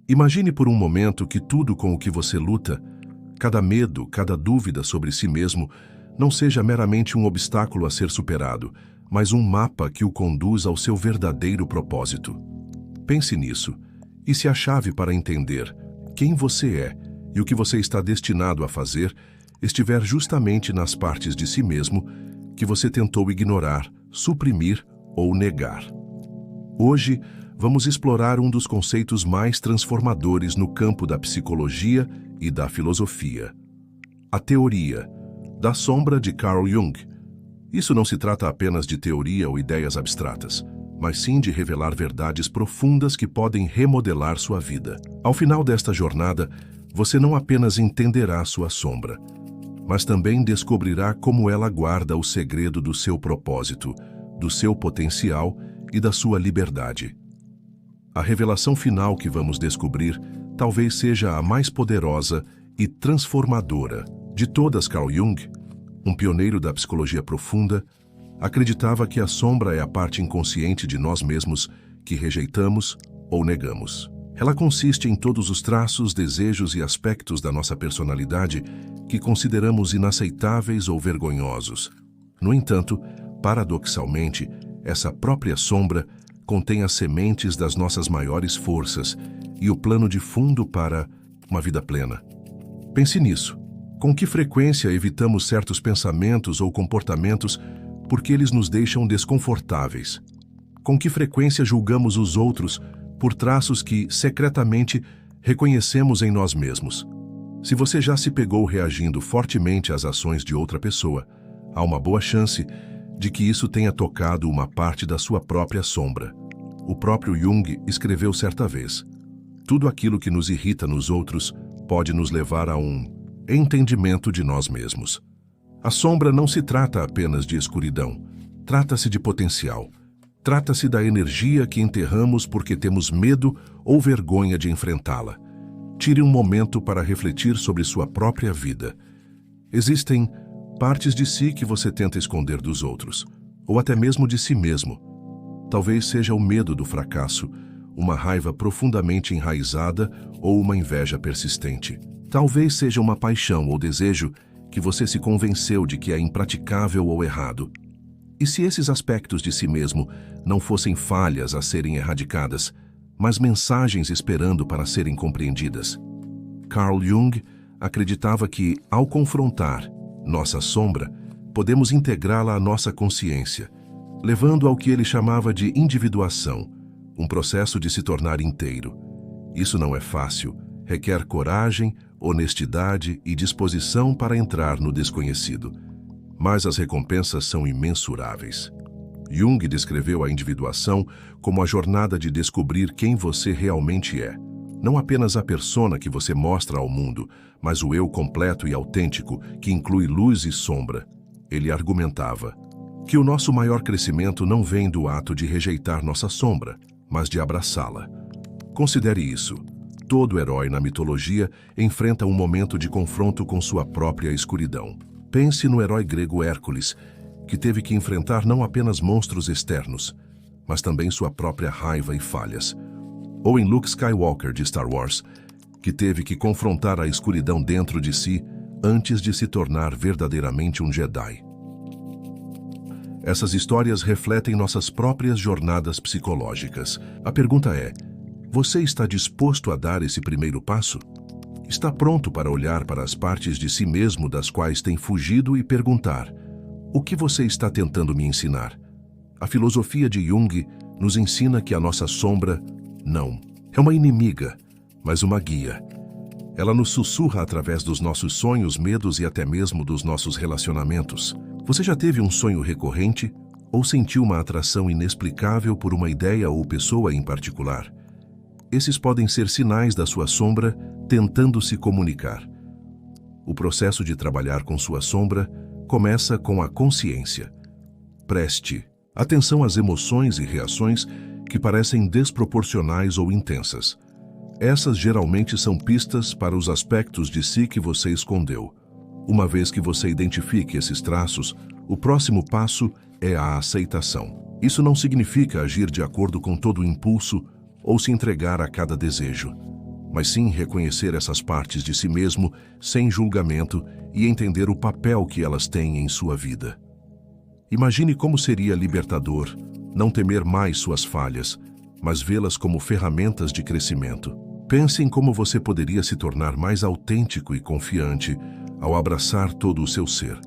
Imagine por um momento que tudo com o que você luta, cada medo, cada dúvida sobre si mesmo, não seja meramente um obstáculo a ser superado, mas um mapa que o conduz ao seu verdadeiro propósito. Pense nisso, e se a chave para entender quem você é e o que você está destinado a fazer estiver justamente nas partes de si mesmo que você tentou ignorar, suprimir ou negar. Hoje, vamos explorar um dos conceitos mais transformadores no campo da psicologia e da filosofia: a teoria da sombra de Carl Jung. Isso não se trata apenas de teoria ou ideias abstratas, mas sim de revelar verdades profundas que podem remodelar sua vida. Ao final desta jornada, você não apenas entenderá sua sombra, mas também descobrirá como ela guarda o segredo do seu propósito, do seu potencial e da sua liberdade. A revelação final que vamos descobrir talvez seja a mais poderosa e transformadora de todas. Carl Jung, um pioneiro da psicologia profunda, acreditava que a sombra é a parte inconsciente de nós mesmos que rejeitamos ou negamos. Ela consiste em todos os traços, desejos e aspectos da nossa personalidade que consideramos inaceitáveis ou vergonhosos. No entanto, paradoxalmente, essa própria sombra contém as sementes das nossas maiores forças e o plano de fundo para uma vida plena. Pense nisso. Com que frequência evitamos certos pensamentos ou comportamentos porque eles nos deixam desconfortáveis? Com que frequência julgamos os outros por traços que, secretamente, reconhecemos em nós mesmos? Se você já se pegou reagindo fortemente às ações de outra pessoa, há uma boa chance de que isso tenha tocado uma parte da sua própria sombra. O próprio Jung escreveu certa vez: tudo aquilo que nos irrita nos outros pode nos levar a um entendimento de nós mesmos. A sombra não se trata apenas de escuridão, trata-se de potencial. Trata-se da energia que enterramos porque temos medo ou vergonha de enfrentá-la. Tire um momento para refletir sobre sua própria vida. Existem partes de si que você tenta esconder dos outros, ou até mesmo de si mesmo. Talvez seja o medo do fracasso, uma raiva profundamente enraizada ou uma inveja persistente. Talvez seja uma paixão ou desejo que você se convenceu de que é impraticável ou errado. E se esses aspectos de si mesmo não fossem falhas a serem erradicadas, mas mensagens esperando para serem compreendidas? Carl Jung acreditava que, ao confrontar nossa sombra, podemos integrá-la à nossa consciência, levando ao que ele chamava de individuação, um processo de se tornar inteiro. Isso não é fácil, requer coragem, honestidade e disposição para entrar no desconhecido. Mas as recompensas são imensuráveis. Jung descreveu a individuação como a jornada de descobrir quem você realmente é. Não apenas a persona que você mostra ao mundo, mas o eu completo e autêntico, que inclui luz e sombra. Ele argumentava que o nosso maior crescimento não vem do ato de rejeitar nossa sombra, mas de abraçá-la. Considere isso. Todo herói na mitologia enfrenta um momento de confronto com sua própria escuridão. Pense no herói grego Hércules, que teve que enfrentar não apenas monstros externos, mas também sua própria raiva e falhas. Ou em Luke Skywalker de Star Wars, que teve que confrontar a escuridão dentro de si antes de se tornar verdadeiramente um Jedi. Essas histórias refletem nossas próprias jornadas psicológicas. A pergunta é: você está disposto a dar esse primeiro passo? Está pronto para olhar para as partes de si mesmo das quais tem fugido e perguntar: o que você está tentando me ensinar? A filosofia de Jung nos ensina que a nossa sombra não é uma inimiga, mas uma guia. Ela nos sussurra através dos nossos sonhos, medos e até mesmo dos nossos relacionamentos. Você já teve um sonho recorrente ou sentiu uma atração inexplicável por uma ideia ou pessoa em particular? Esses podem ser sinais da sua sombra tentando se comunicar. O processo de trabalhar com sua sombra começa com a consciência. Preste atenção às emoções e reações que parecem desproporcionais ou intensas. Essas geralmente são pistas para os aspectos de si que você escondeu. Uma vez que você identifique esses traços, o próximo passo é a aceitação. Isso não significa agir de acordo com todo o impulso ou se entregar a cada desejo. mas sim reconhecer essas partes de si mesmo sem julgamento e entender o papel que elas têm em sua vida. Imagine como seria libertador não temer mais suas falhas, mas vê-las como ferramentas de crescimento. Pense em como você poderia se tornar mais autêntico e confiante ao abraçar todo o seu ser.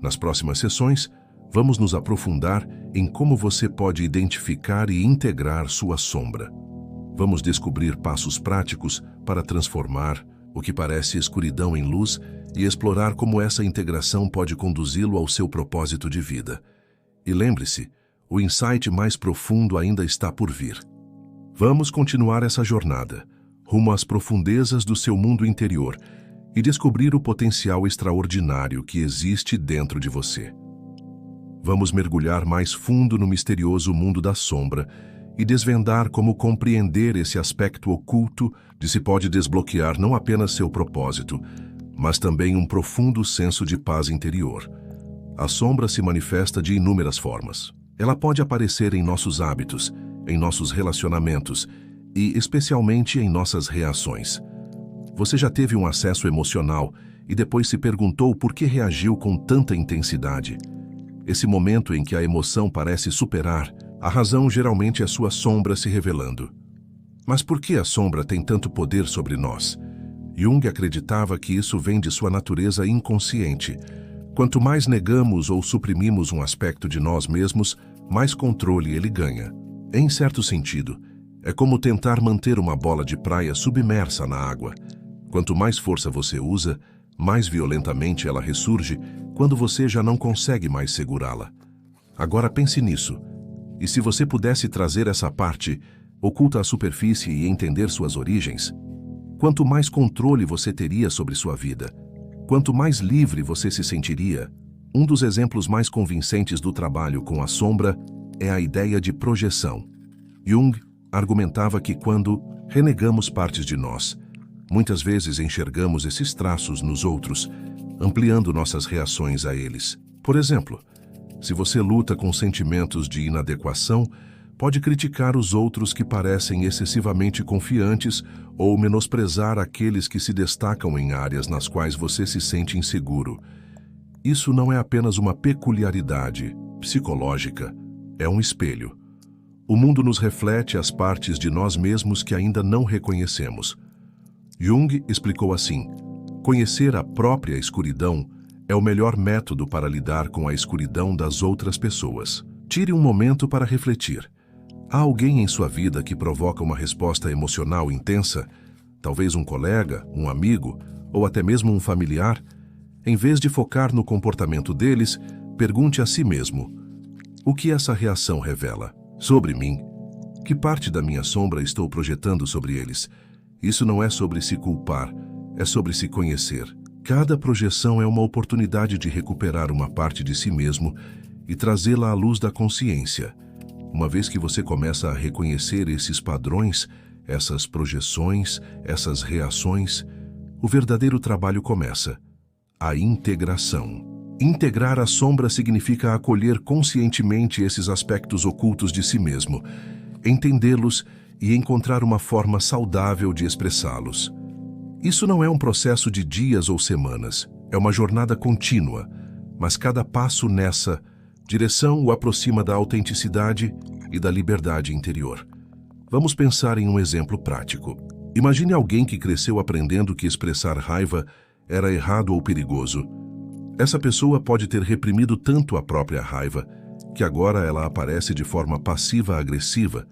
Nas próximas sessões, vamos nos aprofundar em como você pode identificar e integrar sua sombra. Vamos descobrir passos práticos para transformar o que parece escuridão em luz e explorar como essa integração pode conduzi-lo ao seu propósito de vida. E lembre-se, o insight mais profundo ainda está por vir. Vamos continuar essa jornada, rumo às profundezas do seu mundo interior e descobrir o potencial extraordinário que existe dentro de você. Vamos mergulhar mais fundo no misterioso mundo da sombra e desvendar como compreender esse aspecto oculto de se pode desbloquear não apenas seu propósito, mas também um profundo senso de paz interior. A sombra se manifesta de inúmeras formas. Ela pode aparecer em nossos hábitos, em nossos relacionamentos e, especialmente, em nossas reações. Você já teve um acesso emocional e depois se perguntou por que reagiu com tanta intensidade? Esse momento em que a emoção parece superar, a razão geralmente é sua sombra se revelando. Mas por que a sombra tem tanto poder sobre nós? Jung acreditava que isso vem de sua natureza inconsciente. Quanto mais negamos ou suprimimos um aspecto de nós mesmos, mais controle ele ganha. Em certo sentido, é como tentar manter uma bola de praia submersa na água. Quanto mais força você usa, mais violentamente ela ressurge quando você já não consegue mais segurá-la. Agora pense nisso. E se você pudesse trazer essa parte oculta à superfície e entender suas origens, quanto mais controle você teria sobre sua vida, quanto mais livre você se sentiria. Um dos exemplos mais convincentes do trabalho com a sombra é a ideia de projeção. Jung argumentava que quando renegamos partes de nós, muitas vezes enxergamos esses traços nos outros, ampliando nossas reações a eles. Por exemplo, se você luta com sentimentos de inadequação, pode criticar os outros que parecem excessivamente confiantes ou menosprezar aqueles que se destacam em áreas nas quais você se sente inseguro. Isso não é apenas uma peculiaridade psicológica, é um espelho. O mundo nos reflete as partes de nós mesmos que ainda não reconhecemos. Jung explicou assim: conhecer a própria escuridão é o melhor método para lidar com a escuridão das outras pessoas. Tire um momento para refletir. Há alguém em sua vida que provoca uma resposta emocional intensa? Talvez um colega, um amigo ou até mesmo um familiar? Em vez de focar no comportamento deles, pergunte a si mesmo: o que essa reação revela sobre mim? Que parte da minha sombra estou projetando sobre eles? Isso não é sobre se culpar, é sobre se conhecer. Cada projeção é uma oportunidade de recuperar uma parte de si mesmo e trazê-la à luz da consciência. Uma vez que você começa a reconhecer esses padrões, essas projeções, essas reações, o verdadeiro trabalho começa: a integração. Integrar a sombra significa acolher conscientemente esses aspectos ocultos de si mesmo, entendê-los e encontrar uma forma saudável de expressá-los. Isso não é um processo de dias ou semanas, é uma jornada contínua, mas cada passo nessa direção o aproxima da autenticidade e da liberdade interior. Vamos pensar em um exemplo prático. Imagine alguém que cresceu aprendendo que expressar raiva era errado ou perigoso. Essa pessoa pode ter reprimido tanto a própria raiva que agora ela aparece de forma passiva-agressiva,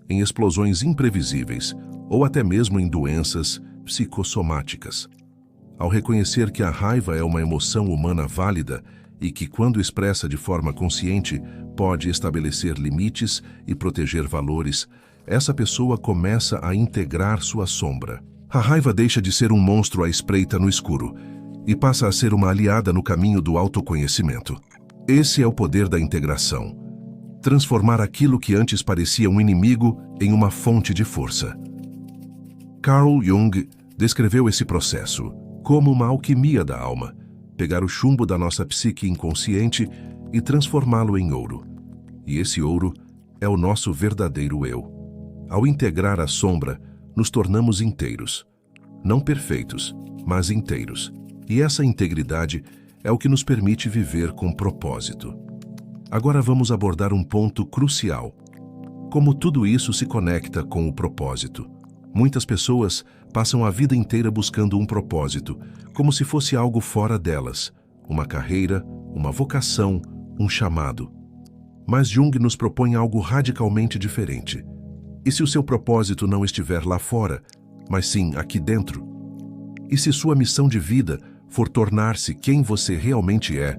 em explosões imprevisíveis ou até mesmo em doenças psicossomáticas. Ao reconhecer que a raiva é uma emoção humana válida e que, quando expressa de forma consciente, pode estabelecer limites e proteger valores, essa pessoa começa a integrar sua sombra. A raiva deixa de ser um monstro à espreita no escuro e passa a ser uma aliada no caminho do autoconhecimento. Esse é o poder da integração. Transformar aquilo que antes parecia um inimigo em uma fonte de força. Carl Jung descreveu esse processo como uma alquimia da alma, pegar o chumbo da nossa psique inconsciente e transformá-lo em ouro. E esse ouro é o nosso verdadeiro eu. Ao integrar a sombra, nos tornamos inteiros. Não perfeitos, mas inteiros. E essa integridade é o que nos permite viver com propósito. Agora vamos abordar um ponto crucial. Como tudo isso se conecta com o propósito? Muitas pessoas passam a vida inteira buscando um propósito, como se fosse algo fora delas, uma carreira, uma vocação, um chamado. Mas Jung nos propõe algo radicalmente diferente. E se o seu propósito não estiver lá fora, mas sim aqui dentro? E se sua missão de vida for tornar-se quem você realmente é,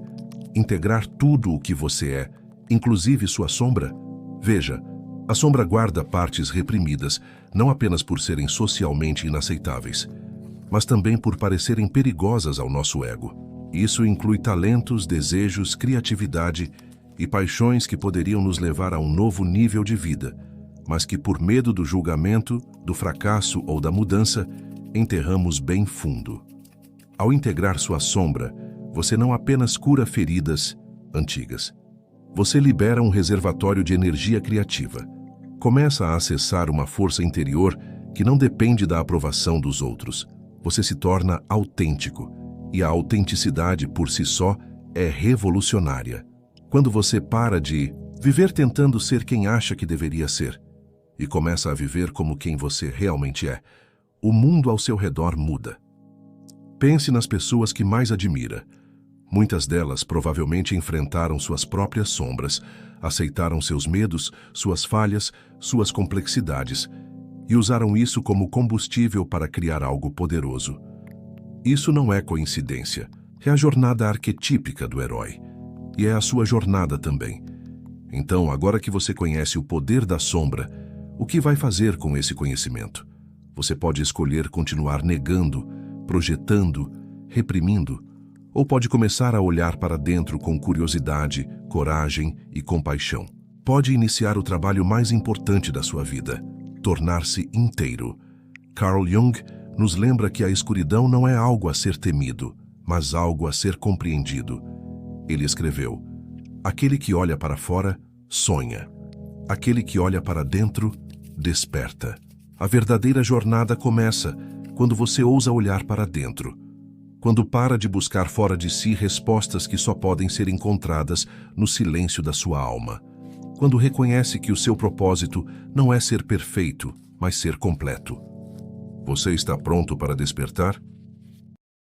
integrar tudo o que você é, inclusive sua sombra? Veja, a sombra guarda partes reprimidas, não apenas por serem socialmente inaceitáveis, mas também por parecerem perigosas ao nosso ego. Isso inclui talentos, desejos, criatividade e paixões que poderiam nos levar a um novo nível de vida, mas que por medo do julgamento, do fracasso ou da mudança, enterramos bem fundo. Ao integrar sua sombra, você não apenas cura feridas antigas. Você libera um reservatório de energia criativa. Começa a acessar uma força interior que não depende da aprovação dos outros. Você se torna autêntico, e a autenticidade por si só é revolucionária. Quando você para de viver tentando ser quem acha que deveria ser e começa a viver como quem você realmente é, o mundo ao seu redor muda. Pense nas pessoas que mais admira. Muitas delas provavelmente enfrentaram suas próprias sombras, aceitaram seus medos, suas falhas, suas complexidades e usaram isso como combustível para criar algo poderoso. Isso não é coincidência. É a jornada arquetípica do herói. E é a sua jornada também. Então, agora que você conhece o poder da sombra, o que vai fazer com esse conhecimento? Você pode escolher continuar negando, projetando, reprimindo, ou pode começar a olhar para dentro com curiosidade, coragem e compaixão. Pode iniciar o trabalho mais importante da sua vida, tornar-se inteiro. Carl Jung nos lembra que a escuridão não é algo a ser temido, mas algo a ser compreendido. Ele escreveu: aquele que olha para fora, sonha. Aquele que olha para dentro, desperta. A verdadeira jornada começa quando você ousa olhar para dentro. Quando para de buscar fora de si respostas que só podem ser encontradas no silêncio da sua alma. Quando reconhece que o seu propósito não é ser perfeito, mas ser completo. Você está pronto para despertar?